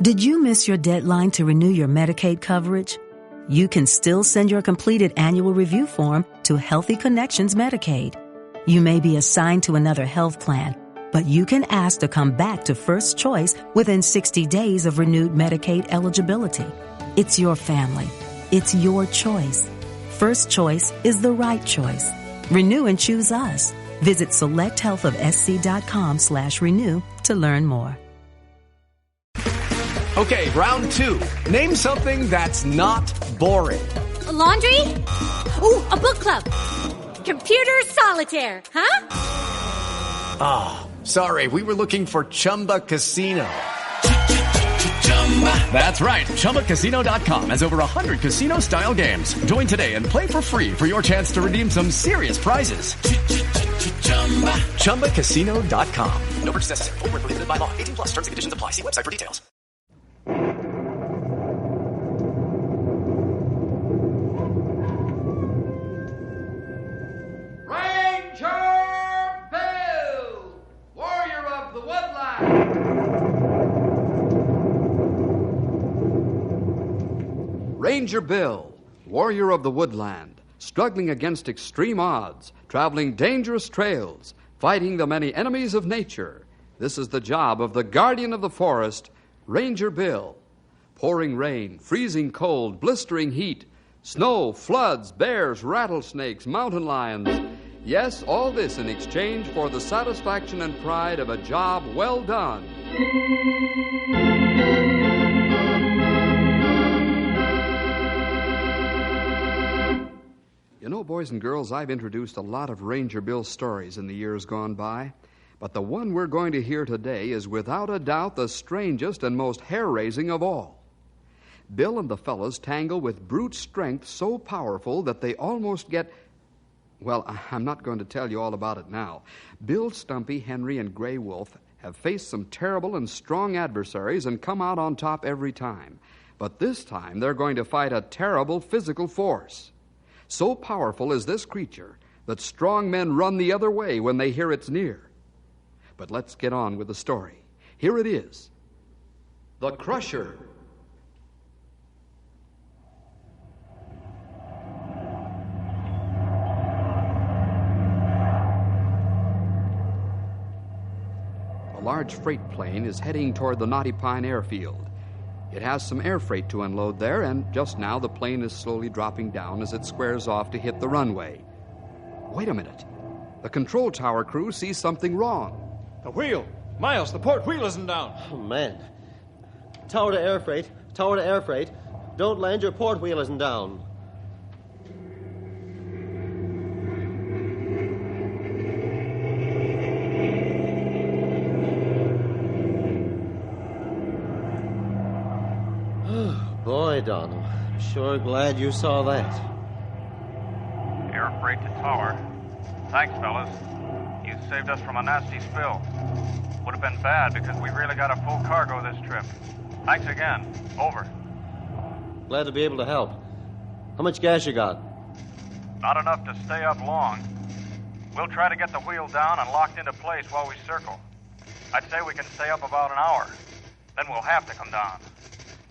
Did you miss your deadline to renew your Medicaid coverage? You can still send your completed annual review form to Healthy Connections Medicaid. You may be assigned to another health plan, but you can ask to come back to First Choice within 60 days of renewed Medicaid eligibility. It's your family. It's your choice. First Choice is the right choice. Renew and choose us. Visit selecthealthofsc.com/renew to learn more. Okay, round two. Name something that's not boring. A laundry? Ooh, a book club. Computer solitaire, huh? Ah, sorry, we were looking for Chumba Casino. That's right, ChumbaCasino.com has over 100 casino-style games. Join today and play for free for your chance to redeem some serious prizes. ChumbaCasino.com. No purchase necessary. Void where prohibited by law. 18+ terms and conditions apply. See website for details. Ranger Bill, warrior of the woodland, struggling against extreme odds, traveling dangerous trails, fighting the many enemies of nature. This is the job of the guardian of the forest, Ranger Bill. Pouring rain, freezing cold, blistering heat, snow, floods, bears, rattlesnakes, mountain lions. Yes, all this in exchange for the satisfaction and pride of a job well done. You know, boys and girls, I've introduced a lot of Ranger Bill stories in the years gone by, but the one we're going to hear today is without a doubt the strangest and most hair-raising of all. Bill and the fellows tangle with brute strength so powerful that they almost get... Well, I'm not going to tell you all about it now. Bill, Stumpy, Henry, and Gray Wolf have faced some terrible and strong adversaries and come out on top every time. But this time they're going to fight a terrible physical force. So powerful is this creature that strong men run the other way when they hear it's near. But let's get on with the story. Here it is. The Crusher. A large freight plane is heading toward the Knotty Pine airfield. It has some air freight to unload there, and just now the plane is slowly dropping down as it squares off to hit the runway. Wait a minute. The control tower crew sees something wrong. The wheel! Miles, the port wheel isn't down. Oh, man. Tower to air freight. Tower to air freight. Don't land, your port wheel isn't down. Boy, Donald, I'm sure glad you saw that. Air freight to tower. Thanks, fellas. You saved us from a nasty spill. Would have been bad because we really got a full cargo this trip. Thanks again. Over. Glad to be able to help. How much gas you got? Not enough to stay up long. We'll try to get the wheel down and locked into place while we circle. I'd say we can stay up about an hour. Then we'll have to come down.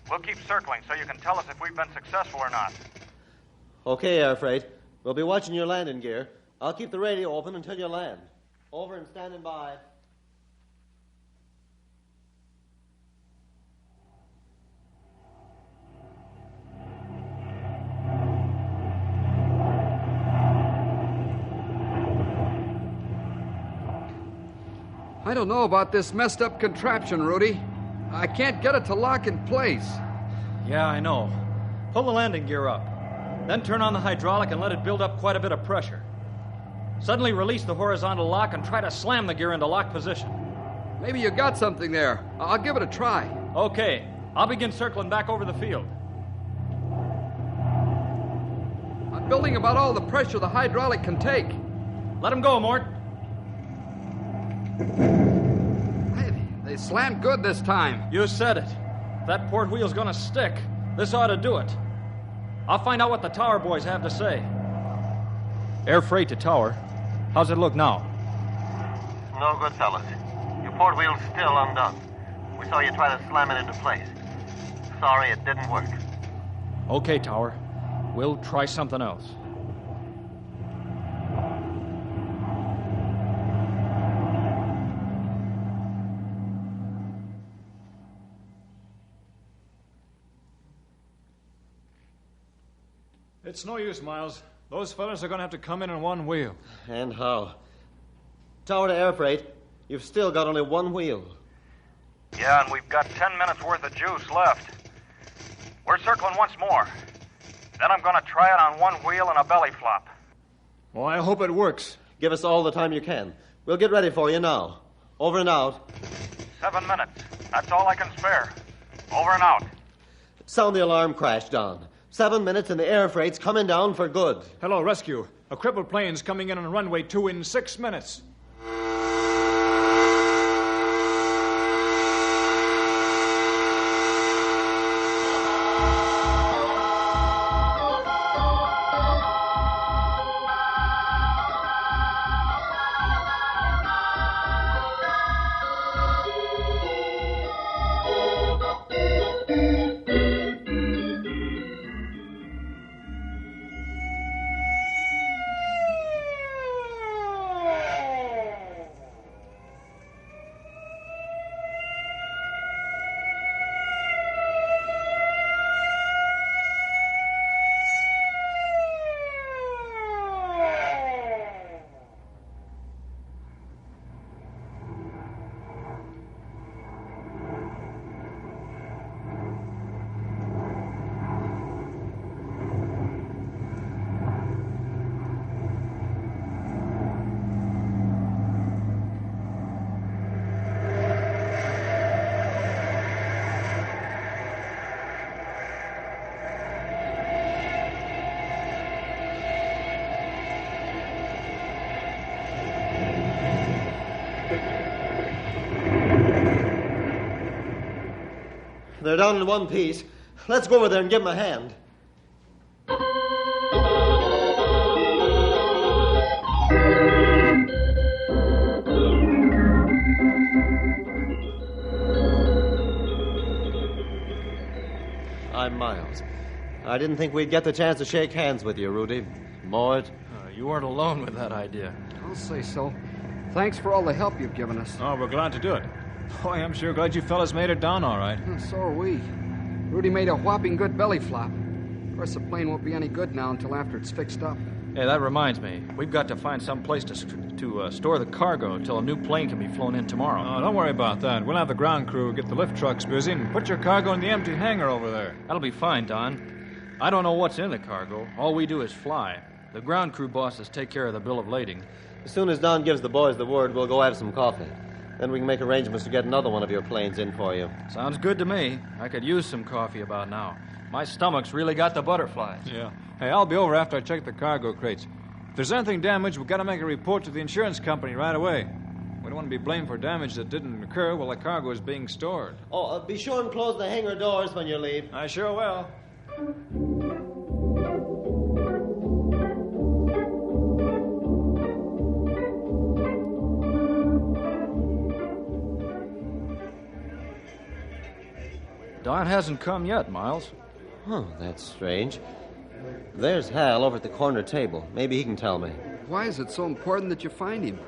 We'll keep circling so you can tell us if we've been successful or not. Okay, air freight. We'll be watching your landing gear. I'll keep the radio open until you land. Over and standing by. I don't know about this messed up contraption, Rudy. I can't get it to lock in place. Yeah, I know. Pull the landing gear up. Then turn on the hydraulic and let it build up quite a bit of pressure. Suddenly release the horizontal lock and try to slam the gear into lock position. Maybe you got something there. I'll give it a try. Okay. I'll begin circling back over the field. I'm building about all the pressure the hydraulic can take. Let him go, Mort. They slammed good this time. You said it. If that port wheel's gonna stick, this ought to do it. I'll find out what the tower boys have to say. Air freight to tower. How's it look now? No good, fellas. Your port wheel's still undone. We saw you try to slam it into place. Sorry it didn't work. Okay, Tower. We'll try something else. It's no use, Miles. Those fellas are going to have to come in on one wheel. And how? Tower to air freight. You've still got only one wheel. Yeah, and we've got 10 minutes worth of juice left. We're circling once more. Then I'm going to try it on one wheel and a belly flop. Well, I hope it works. Give us all the time you can. We'll get ready for you now. Over and out. 7 minutes. That's all I can spare. Over and out. Sound the alarm crash, Don. 7 minutes and the air freight's coming down for good. Hello, rescue. A crippled plane's coming in on runway 2 in 6 minutes. They're down in one piece. Let's go over there and give them a hand. I'm Miles. I didn't think we'd get the chance to shake hands with you, Rudy. Mort. You weren't alone with that idea. I'll say so. Thanks for all the help you've given us. Oh, we're glad to do it. Boy, I'm sure glad you fellas made it down all right. So are we. Rudy made a whopping good belly flop. Of course, the plane won't be any good now until after it's fixed up. Hey, that reminds me. We've got to find some place to store the cargo until a new plane can be flown in tomorrow. Oh, don't worry about that. We'll have the ground crew get the lift trucks busy and put your cargo in the empty hangar over there. That'll be fine, Don. I don't know what's in the cargo. All we do is fly. The ground crew bosses take care of the bill of lading. As soon as Don gives the boys the word, we'll go have some coffee. Then we can make arrangements to get another one of your planes in for you. Sounds good to me. I could use some coffee about now. My stomach's really got the butterflies. Yeah. Hey, I'll be over after I check the cargo crates. If there's anything damaged, we've got to make a report to the insurance company right away. We don't want to be blamed for damage that didn't occur while the cargo is being stored. Oh, be sure and close the hangar doors when you leave. I sure will. Don hasn't come yet, Miles. Oh, that's strange. There's Hal over at the corner table. Maybe he can tell me. Why is it so important that you find him?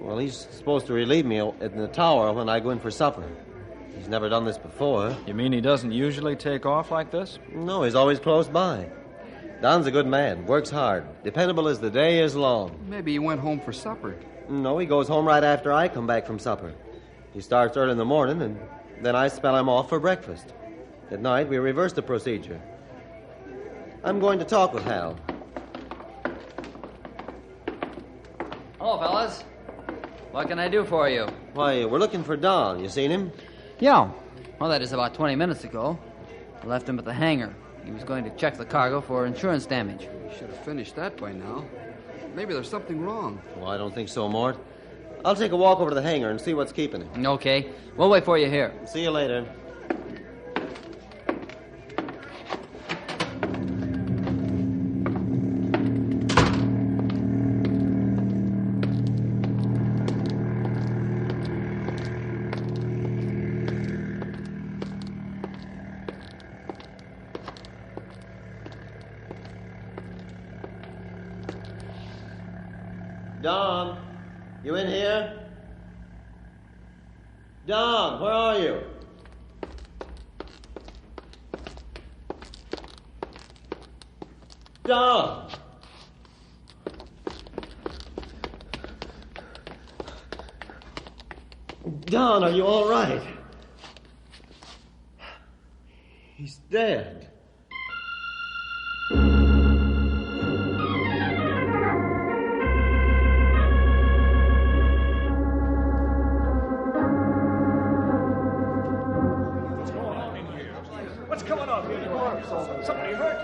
Well, he's supposed to relieve me in the tower when I go in for supper. He's never done this before. You mean he doesn't usually take off like this? No, he's always close by. Don's a good man, works hard, dependable as the day is long. Maybe he went home for supper. No, he goes home right after I come back from supper. He starts early in the morning, and then I spell him off for breakfast. At night, we reverse the procedure. I'm going to talk with Hal. Hello, fellas. What can I do for you? Why, we're looking for Don. You seen him? Yeah. Well, that is about 20 minutes ago. I left him at the hangar. He was going to check the cargo for insurance damage. You should have finished that by now. Maybe there's something wrong. Well, I don't think so, Mort. I'll take a walk over to the hangar and see what's keeping him. Okay. We'll wait for you here. See you later. Don, you in here? Don, where are you? Don! Don, are you all right? He's dead. What's going on here? Somebody hurt?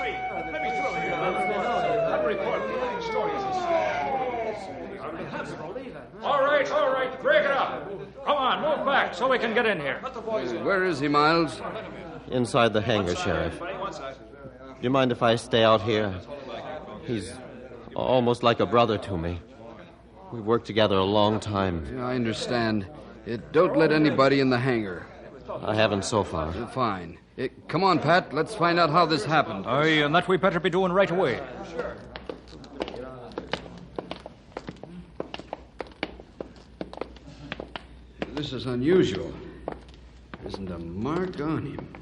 Wait, let me through here. I'll report the story as All right. Break it up. Come on, move back so we can get in here. Where is he, Miles? Inside the hangar, Sheriff. Do you mind if I stay out here? He's almost like a brother to me. We've worked together a long time. Yeah, I understand. Don't let anybody in the hangar. I haven't so far. Fine. Come on, Pat. Let's find out how this happened. Aye, and that we better be doing right away. Sure. This is unusual. There isn't a mark on him.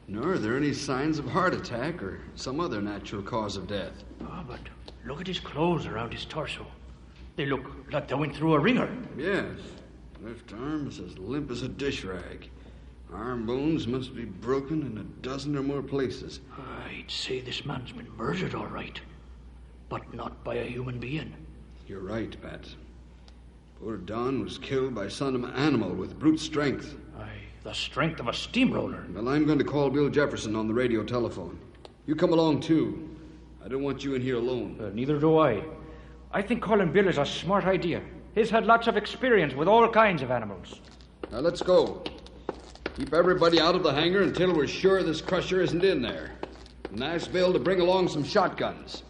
Nor are there any signs of heart attack or some other natural cause of death. Oh, but look at his clothes around his torso. They look like they went through a wringer. Yes. Left arm is as limp as a dish rag. Arm bones must be broken in a dozen or more places. I'd say this man's been murdered, all right. But not by a human being. You're right, Pat. Poor Don was killed by some animal with brute strength. Aye, the strength of a steamroller. Well, I'm going to call Bill Jefferson on the radio telephone. You come along, too. I don't want you in here alone. Neither do I. I think calling Bill is a smart idea. He's had lots of experience with all kinds of animals. Now, let's go. Keep everybody out of the hangar until we're sure this crusher isn't in there. And ask Bill to bring along some shotguns.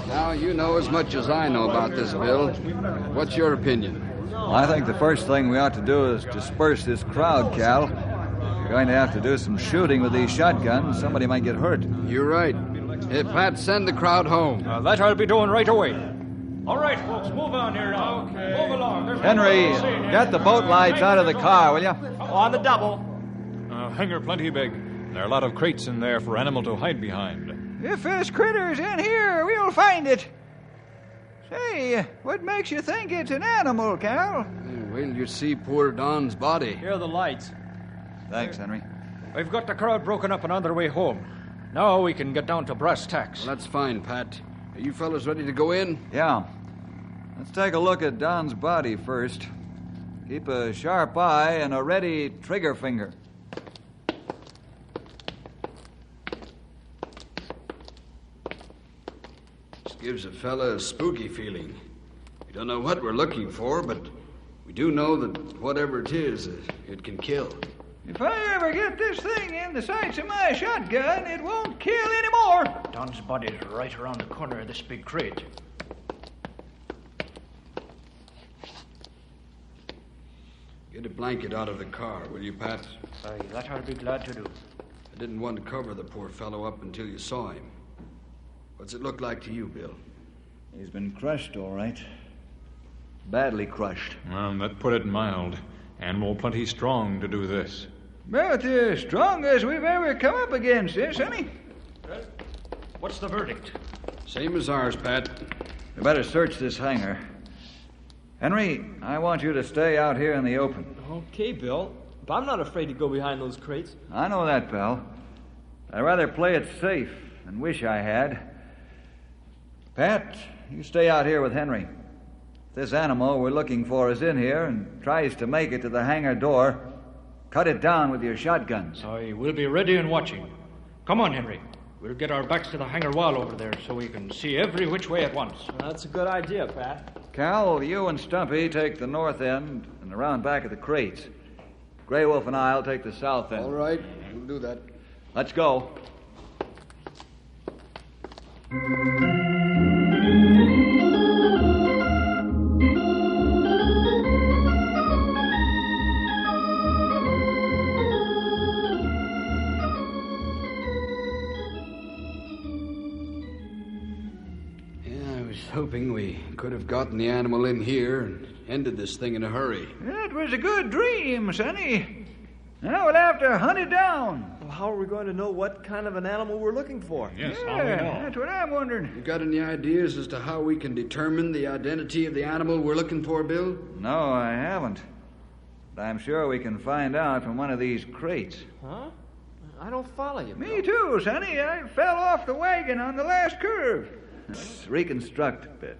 Now, you know as much as I know about this, Bill. What's your opinion? I think the first thing we ought to do is disperse this crowd, Cal. We're going to have to do some shooting with these shotguns. Somebody might get hurt. You're right. Hey, Pat, send the crowd home. That I'll be doing right away. All right, folks, move on here now. Okay. Move along. There's Henry, get the boat lights out of the car, will you? On the double. Hangar plenty big. There are a lot of crates in there for animal to hide behind. If this critter's in here, we'll find it. Say, what makes you think it's an animal, Cal? Wait till you see poor Don's body. Here are the lights. Thanks, Henry. We've got the crowd broken up and on their way home. Now we can get down to brass tacks. Well, that's fine, Pat. Are you fellas ready to go in? Yeah. Let's take a look at Don's body first. Keep a sharp eye and a ready trigger finger. This gives a fella a spooky feeling. We don't know what we're looking for, but we do know that whatever it is, it can kill. If I ever get this thing in the sights of my shotgun, it won't kill anymore. Don's body's right around the corner of this big crate. Get a blanket out of the car, will you, Pat? Aye, that I'll be glad to do. I didn't want to cover the poor fellow up until you saw him. What's it look like to you, Bill? He's been crushed, all right. Badly crushed. That put it mild. Animal plenty strong to do this. About the strongest we've ever come up against this, honey. What's the verdict? Same as ours, Pat. You better search this hangar. Henry, I want you to stay out here in the open. Okay, Bill. But I'm not afraid to go behind those crates. I know that, pal. I'd rather play it safe than wish I had. Pat, you stay out here with Henry. If this animal we're looking for is in here and tries to make it to the hangar door, cut it down with your shotguns. Aye, we'll be ready and watching. Come on, Henry. We'll get our backs to the hangar wall over there so we can see every which way at once. That's a good idea, Pat. Cal, you and Stumpy take the north end and around back of the crates. Grey Wolf and I'll take the south end. All right, we'll do that. Let's go. hoping we could have gotten the animal in here and ended this thing in a hurry. It was a good dream, Sonny. Now we'll have to hunt it down. Well, how are we going to know what kind of an animal we're looking for? Yes, Yeah, how we know. that's what I'm wondering. You got any ideas as to how we can determine the identity of the animal we're looking for, Bill? No, I haven't. But I'm sure we can find out from one of these crates. Huh? I don't follow you. Me too, Sonny. I fell off the wagon on the last curve. Let's reconstruct a bit.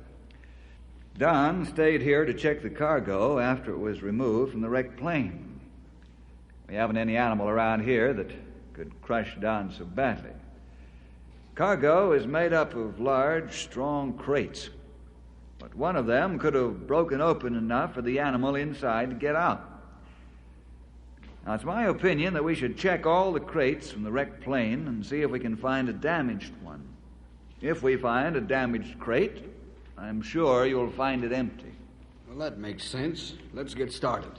Don stayed here to check the cargo after it was removed from the wrecked plane. We haven't any animal around here that could crush Don so badly. Cargo is made up of large, strong crates. But one of them could have broken open enough for the animal inside to get out. Now, it's my opinion that we should check all the crates from the wrecked plane and see if we can find a damaged one. If we find a damaged crate, I'm sure you'll find it empty. Well, that makes sense. Let's get started.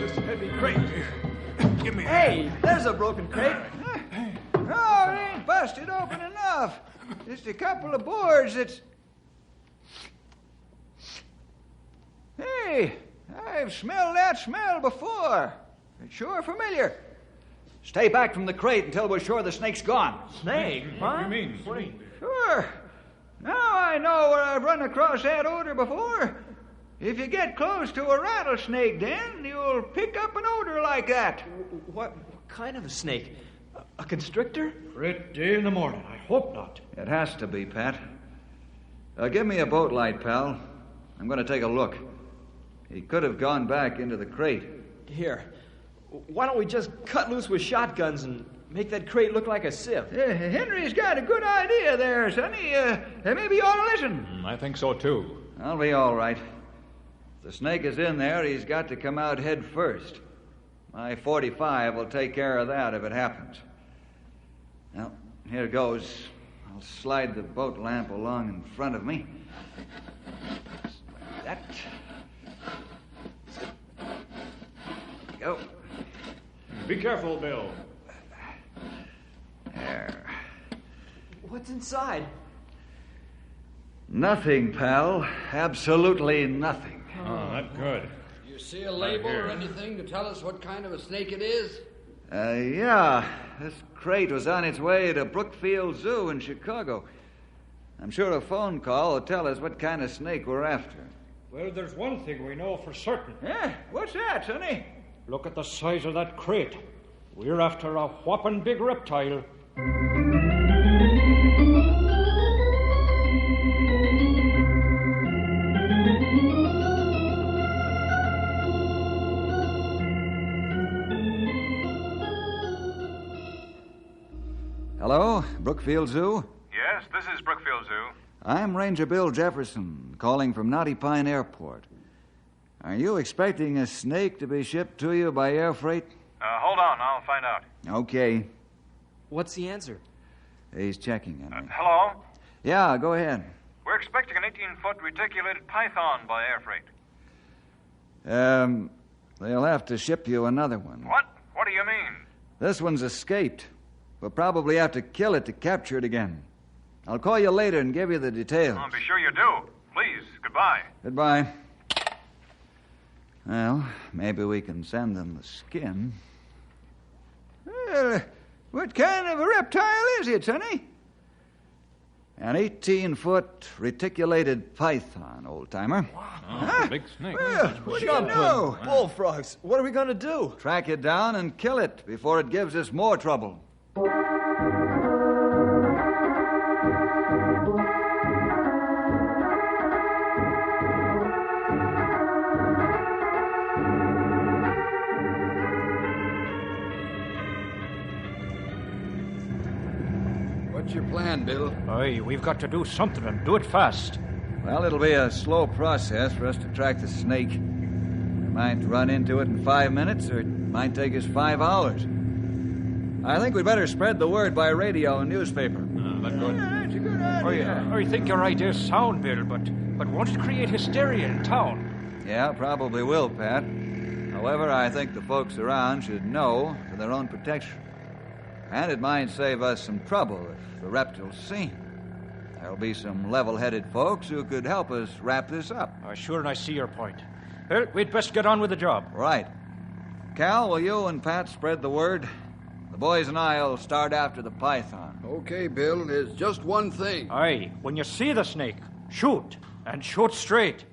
This heavy crate. Give me. Hey, there's a broken crate. No, it ain't busted open enough. Just a couple of boards that's... Hey, I've smelled that smell before. It's sure familiar. Stay back from the crate until we're sure the snake's gone. Snake? What do you mean? Sure. Now I know where I've run across that odor before. If you get close to a rattlesnake den, you'll pick up an odor like that. What kind of a snake? A constrictor? Pretty in the morning. I hope not. It has to be, Pat. Give me a boat light, pal. I'm going to take a look. He could have gone back into the crate. Here. Why don't we just cut loose with shotguns and make that crate look like a sieve? Henry's got a good idea there, Sonny. Maybe you ought to listen. I think so, too. I'll be all right. If the snake is in there, he's got to come out head first. My 45 will take care of that if it happens. Well, here goes. I'll slide the boat lamp along in front of me. Like that. Go. Be careful, Bill. There. What's inside? Nothing, pal. Absolutely nothing. Oh, that's good. You see a label or anything to tell us what kind of a snake it is? Yeah. This crate was on its way to Brookfield Zoo in Chicago. I'm sure a phone call will tell us what kind of snake we're after. Well, there's one thing we know for certain. Yeah? What's that, Sonny? Look at the size of that crate. We're after a whopping big reptile. Hello, Brookfield Zoo? Yes, this is Brookfield Zoo. I'm Ranger Bill Jefferson, calling from Knotty Pine Airport. Are you expecting a snake to be shipped to you by air freight? Hold on, I'll find out. Okay. What's the answer? He's checking, Henry. Hello? Yeah, go ahead. We're expecting an 18-foot reticulated python by air freight. They'll have to ship you another one. What? What do you mean? This one's escaped. We'll probably have to kill it to capture it again. I'll call you later and give you the details. Be sure you do. Please, goodbye. Goodbye. Well, maybe we can send them the skin. What kind of a reptile is it, Sonny? An 18-foot reticulated python, old-timer. Huh? Big snake. Well, what do you know? Bullfrogs. What are we going to do? Track it down and kill it before it gives us more trouble. What's your plan, Bill? Aye, we've got to do something and do it fast. Well, it'll be a slow process for us to track the snake. We might run into it in 5 minutes, or it might take us 5 hours. I think we'd better spread the word by radio and newspaper. That's good. That's a good idea. I think your idea's sound, Bill, but won't it create hysteria in town? Yeah, probably will, Pat. However, I think the folks around should know for their own protection. And it might save us some trouble if the reptile's seen. There'll be some level-headed folks who could help us wrap this up. Sure, and I see your point. We'd best get on with the job. Right. Cal, will you and Pat spread the word? The boys and I will start after the python. Okay, Bill. There's just one thing. Aye, when you see the snake, shoot, and shoot straight.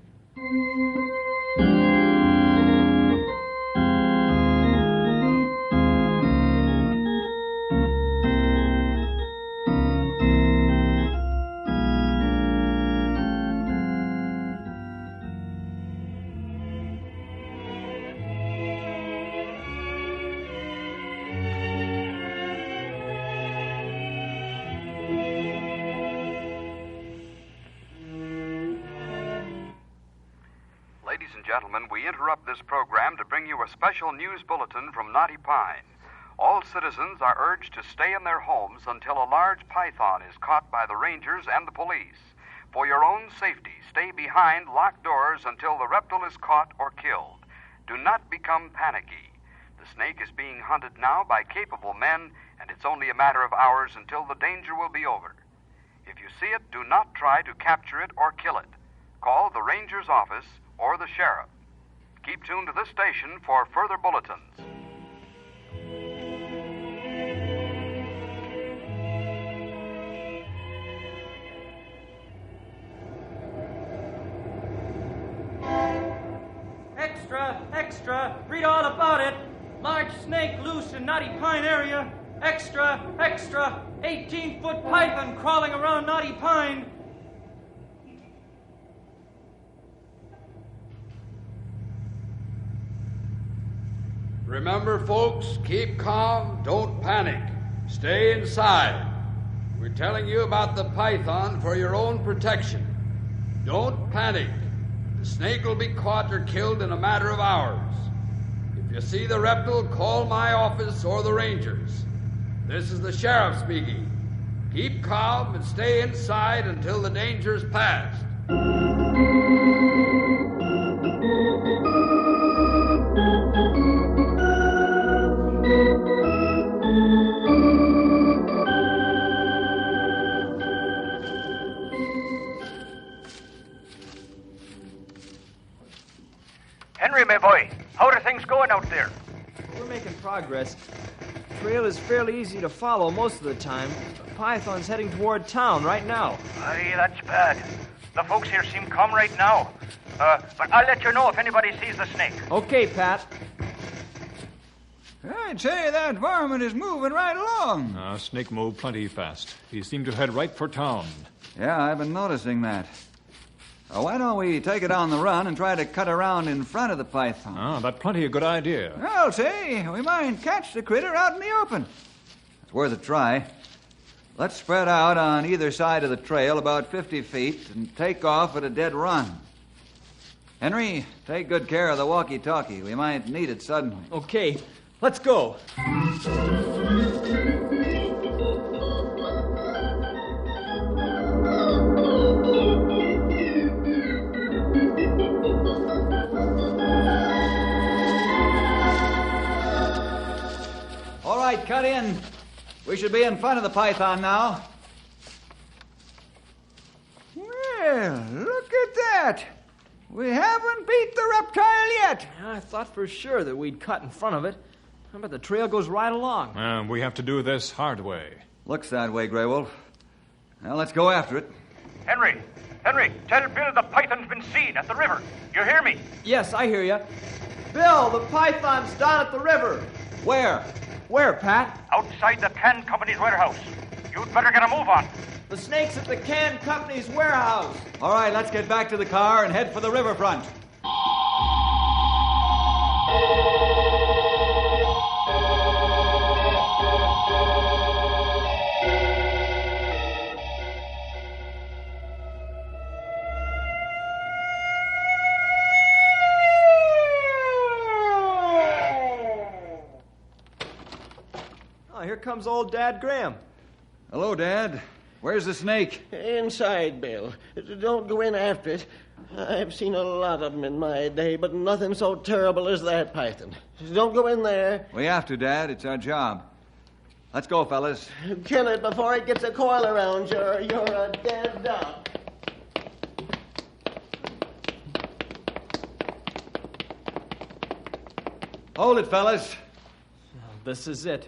Ladies and gentlemen, we interrupt this program to bring you a special news bulletin from Knotty Pine. All citizens are urged to stay in their homes until a large python is caught by the rangers and the police. For your own safety, stay behind locked doors until the reptile is caught or killed. Do not become panicky. The snake is being hunted now by capable men, and it's only a matter of hours until the danger will be over. If you see it, do not try to capture it or kill it. Call the ranger's office or the sheriff. Keep tuned to this station for further bulletins. Extra, extra, read all about it. Large snake loose in Knotty Pine area. Extra, extra, 18-foot python crawling around Knotty Pine. Remember, folks, keep calm, don't panic. Stay inside. We're telling you about the python for your own protection. Don't panic. The snake will be caught or killed in a matter of hours. If you see the reptile, call my office or the rangers. This is the sheriff speaking. Keep calm and stay inside until the danger's past. Henry, my boy, how are things going out there? We're making progress. The trail is fairly easy to follow most of the time. The python's heading toward town right now. Aye, that's bad. The folks here seem calm right now. But I'll let you know if anybody sees the snake. Okay, Pat. I'd say that varmint is moving right along. Snake moved plenty fast. He seemed to head right for town. Yeah, I've been noticing that. Why don't we take it on the run and try to cut around in front of the python? That's plenty a good idea. I'll say we might catch the critter out in the open. It's worth a try. Let's spread out on either side of the trail about 50 feet and take off at a dead run. Henry, take good care of the walkie-talkie. We might need it suddenly. Okay, let's go. All right, cut in. We should be in front of the python now. Well, look at that. We haven't beat the reptile yet. I thought for sure that we'd cut in front of it. But the trail goes right along. We have to do this hard way. Looks that way, Grey Wolf. Now, let's go after it. Henry, tell Bill the python's been seen at the river. You hear me? Yes, I hear you. Bill, the python's down at the river. Where? Where, Pat? Outside the Can Company's warehouse. You'd better get a move on. The snake's at the Can Company's warehouse. All right, let's get back to the car and head for the riverfront. Oh, here comes old Dad Graham. Hello, Dad. Where's the snake? Inside, Bill. Don't go in after it. I've seen a lot of them in my day, but nothing so terrible as that python. Don't go in there. We have to, Dad. It's our job. Let's go, fellas. Kill it before it gets a coil around you, or you're a dead duck. Hold it, fellas. This is it.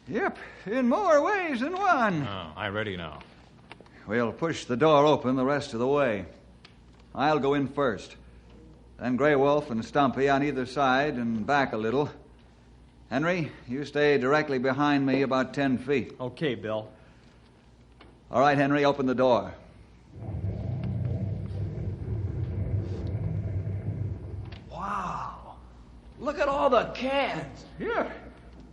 Yep, in more ways than one. Oh, I'm ready now. We'll push the door open the rest of the way. I'll go in first. Then Grey Wolf and Stumpy on either side and back a little. Henry, you stay directly behind me about 10 feet. Okay, Bill. All right, Henry, open the door. Wow. Look at all the cans. Yep.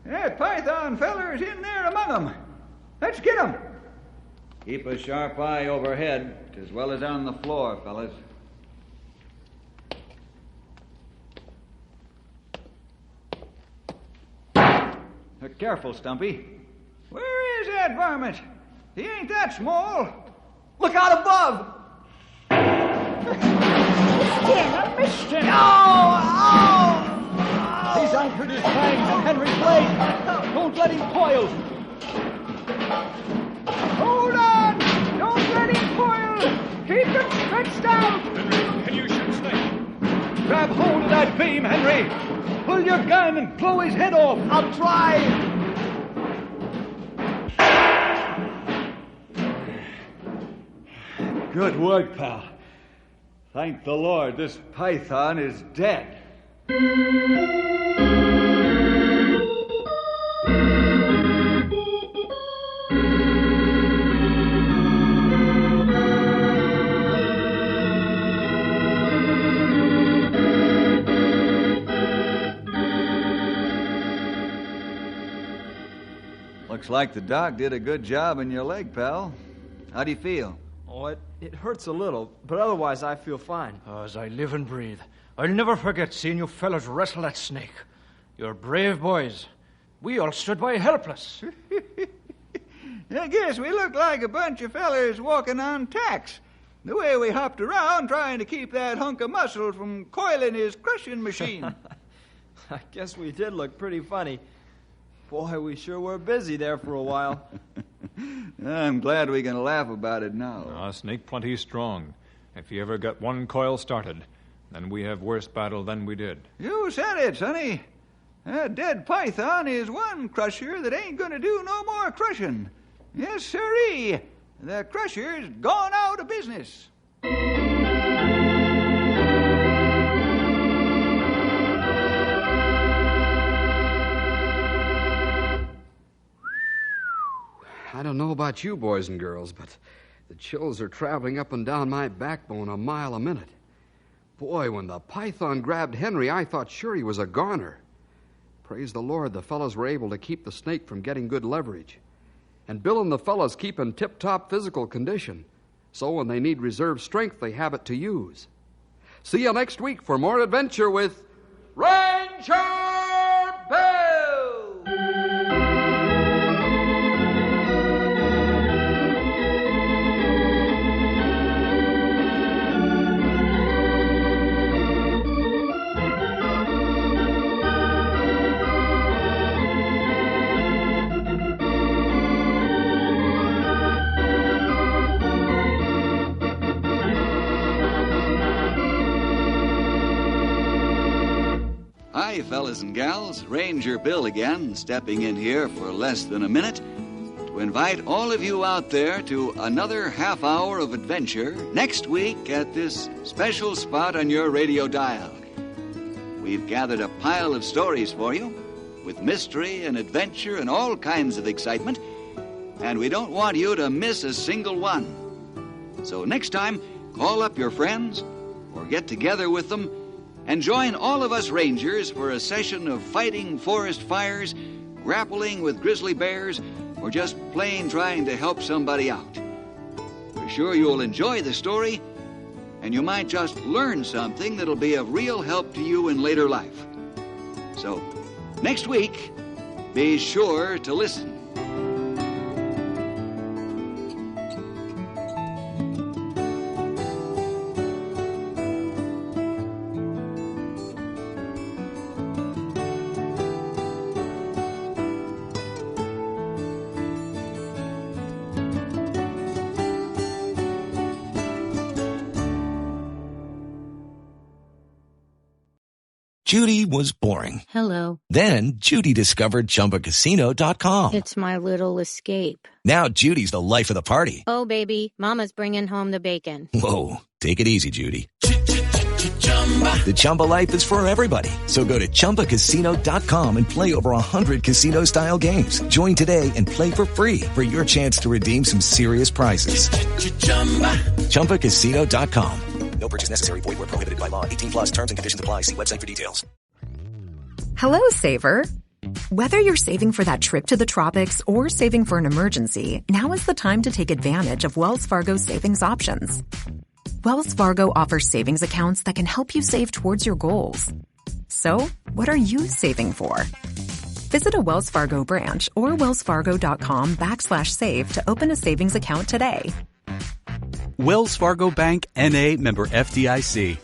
That python feller's in there among them. Let's get him. Keep a sharp eye overhead as well as on the floor, fellas. Careful, Stumpy. Where is that varmint? He ain't that small. Look out above! I missed him. Ow! He's anchored his fangs in Henry's blade. Don't let him coil. Hold on! Don't let him coil! Keep him stretched out! Henry, can you shoot Snake? Grab hold of that beam, Henry! Pull your gun and blow his head off! I'll try! Good work, pal. Thank the Lord, this python is dead. Looks like the doc did a good job in your leg, pal. How do you feel? Oh, it hurts a little, but otherwise I feel fine. As I live and breathe, I'll never forget seeing you fellas wrestle that snake. You're brave boys. We all stood by helpless. I guess we look like a bunch of fellers walking on tacks. The way we hopped around trying to keep that hunk of muscle from coiling his crushing machine. I guess we did look pretty funny. Boy, we sure were busy there for a while. I'm glad we can laugh about it now. Snake plenty strong. If he ever got one coil started, then we have worse battle than we did. You said it, Sonny. That dead python is one crusher that ain't gonna do no more crushing. Yes, sirree. The crusher's gone out of business. I don't know about you boys and girls, but the chills are traveling up and down my backbone a mile a minute. Boy, when the python grabbed Henry, I thought sure he was a goner. Praise the Lord, the fellows were able to keep the snake from getting good leverage. And Bill and the fellows keep in tip-top physical condition, so when they need reserve strength, they have it to use. See you next week for more adventure with Ranger Bill! Hi, fellas and gals. Ranger Bill again, stepping in here for less than a minute to invite all of you out there to another half hour of adventure next week at this special spot on your radio dial. We've gathered a pile of stories for you with mystery and adventure and all kinds of excitement, and we don't want you to miss a single one. So next time, call up your friends or get together with them and join all of us Rangers for a session of fighting forest fires, grappling with grizzly bears, or just plain trying to help somebody out. We're sure you'll enjoy the story, and you might just learn something that'll be of real help to you in later life. So, next week, be sure to listen. Judy was boring. Hello. Then Judy discovered ChumbaCasino.com. It's my little escape. Now Judy's the life of the party. Oh, baby, mama's bringing home the bacon. Whoa, take it easy, Judy. The Chumba life is for everybody. So go to ChumbaCasino.com and play over 100 casino-style games. Join today and play for free for your chance to redeem some serious prizes. ChumbaCasino.com. No purchase necessary. Void where prohibited by law. 18 plus terms and conditions apply. See website for details. Hello, Saver. Whether you're saving for that trip to the tropics or saving for an emergency, now is the time to take advantage of Wells Fargo's savings options. Wells Fargo offers savings accounts that can help you save towards your goals. So, what are you saving for? Visit a Wells Fargo branch or wellsfargo.com/save to open a savings account today. Wells Fargo Bank, N.A., member FDIC.